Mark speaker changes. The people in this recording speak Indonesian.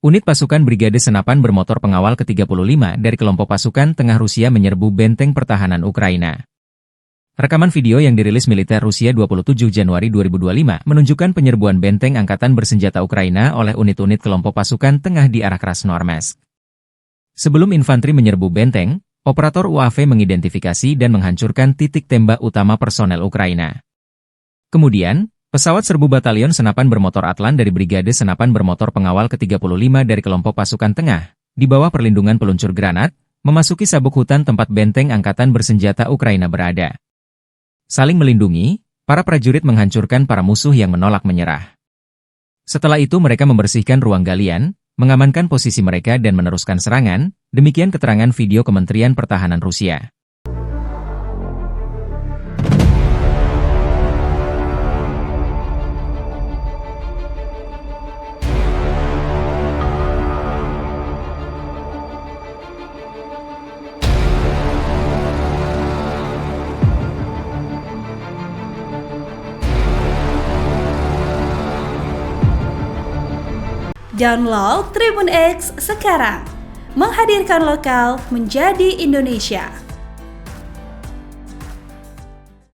Speaker 1: Unit pasukan Brigade Senapan Bermotor Pengawal ke-35 dari kelompok pasukan tengah Rusia menyerbu benteng pertahanan Ukraina. Rekaman video yang dirilis militer Rusia 27 Januari 2025 menunjukkan penyerbuan benteng angkatan bersenjata Ukraina oleh unit-unit kelompok pasukan tengah di arah Krasnoarmeysk. Sebelum infanteri menyerbu benteng, operator UAV mengidentifikasi dan menghancurkan titik tembak utama personel Ukraina. Kemudian, pesawat serbu Batalion Senapan Bermotor Atlan dari Brigade Senapan Bermotor Pengawal ke-35 dari kelompok pasukan tengah, di bawah perlindungan peluncur granat, memasuki sabuk hutan tempat benteng angkatan bersenjata Ukraina berada. Saling melindungi, para prajurit menghancurkan para musuh yang menolak menyerah. Setelah itu mereka membersihkan ruang galian, mengamankan posisi mereka dan meneruskan serangan, demikian keterangan video Kementerian Pertahanan Rusia.
Speaker 2: Download Tribun X sekarang, menghadirkan lokal menjadi Indonesia.